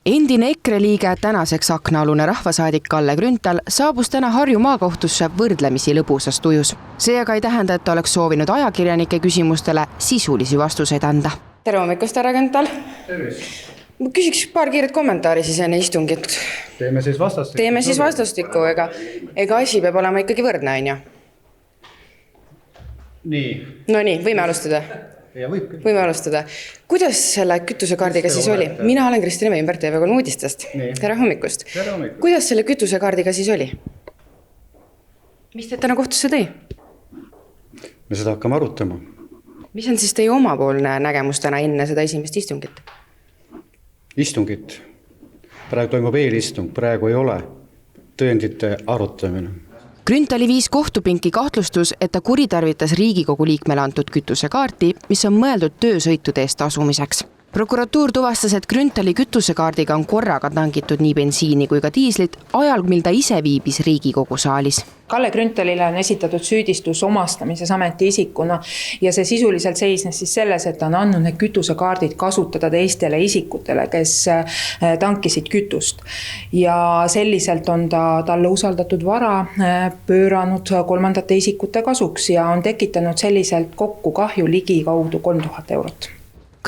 Endine EKRE liige, tänaseks aknaalune rahvasaadik Kalle Grünthal saabus täna Harju maakohtusse võrdlemisi lõbusas tujus. See aga ei tähenda, et ta oleks soovinud ajakirjanike küsimustele sisulisi vastuseid anda. Tere hommikust, härra Grünthal. Tervist. Ma küsiks paar kiiret kommentaari siis enne istungit. Teeme siis vastastikku. Ega asi peab olema ikkagi võrdne, on ju? Nii. No nii, võime alustada. Ja võibki. Võime alustada. Kuidas selle kütusekaardiga siis oli? Mina olen Kristina Veimberg TV3 uudistest. Tere hommikust. Tere hommikust. Kuidas selle kütusekaardiga siis oli? Mis teid täna kohtusse tõi? Me seda hakkame arutama. Mis on siis teie omapoolne nägemus täna enne seda esimest istungit? Istungit. Praegu toimub eelistung, praegu ei ole tõendite arutamine. Grünthali viis kohtupinki kahtlustus, et ta kuritarvitas Riigikogu liikmele antud kütusekaarti, mis on mõeldud töösõitude eest asumiseks. Prokuratuur tuvastas, et Grünthali kütusekaardiga on korraga tangitud nii bensiini kui ka diislit ajal, mil ta ise viibis Riigikogu saalis. Kalle Grünthalile on esitatud süüdistus omastamises ametiisikuna ja see sisuliselt seisnes siis selles, et ta on andnud need kütusekaardid kasutada teistele isikutele, kes tankisid kütust. Ja selliselt on ta talle usaldatud vara pööranud kolmandate isikute kasuks ja on tekitanud selliselt kokku kahju ligi kaudu 3000 eurot.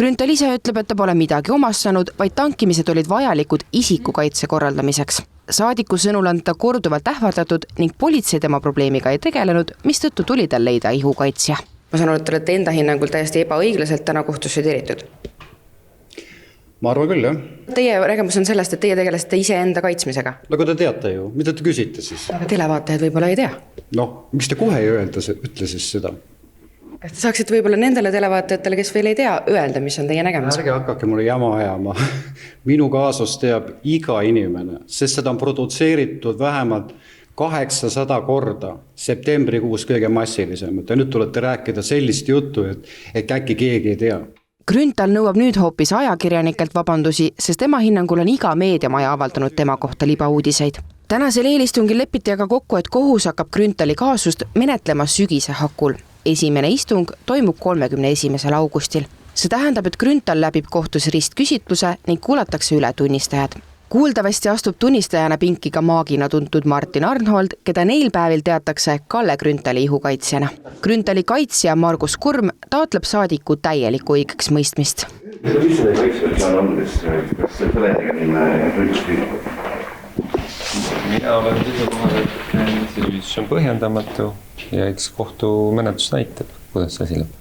Grünthal ise ütleb, et ta pole midagi omastanud, vaid tankimised olid vajalikud isikukaitse korraldamiseks. Saadiku sõnul on ta korduvalt ähvardatud ning politsei tema probleemiga ei tegelenud, mistõttu tuli tal leida ihukaitsja. Ma saan aru, et te olete enda hinnangul täiesti ebaõiglaselt täna kohtusse tiritud. Ma arvan küll, jah. Teie nägemus on sellest, et teie tegelesite ise enda kaitsmisega. Nagu te teate ju, mida te küsite siis? Aga televaatajad võib-olla ei tea. Miks te kohe ei ütle siis seda? Kas te saaksite võib-olla nendele televaatajatele, kes veel ei tea, öelda, mis on teie nägemus? Ärge hakake mulle jama ajama. Minu kaasus teab iga inimene, sest seda on produtseeritud vähemalt 800 korda septembrikuus kõige massilisemalt. Ja nüüd tulete rääkida sellist juttu, et äkki keegi ei tea. Grünthal nõuab nüüd hoopis ajakirjanikelt vabandusi, sest tema hinnangul on iga meediamaja avaldanud tema kohta libauudiseid. Tänasel eelistungil lepiti aga kokku, et kohus hakkab Grünthali kaasust menetlema sügise hakul. Esimene istung toimub 31. augustil. See tähendab, et Grünthal läbib kohtus ristküsitluse ning kuulatakse üle tunnistajad. Kuuldavasti astub tunnistajana pinki ka maagina tuntud Martin Arnhold, keda neil päevil teatakse Kalle Grünthali ihukaitsjana. Grünthali kaitsja Margus Kurm taotleb saadiku täielikku õigeks mõistmist. Mis selle kaitsjal on, kas see põletegemine õiguskriitika? Mina olen seisukohal, et see on põhjendamatu ja eks kohtumenetlus näitab, kuidas see asi lõpeb.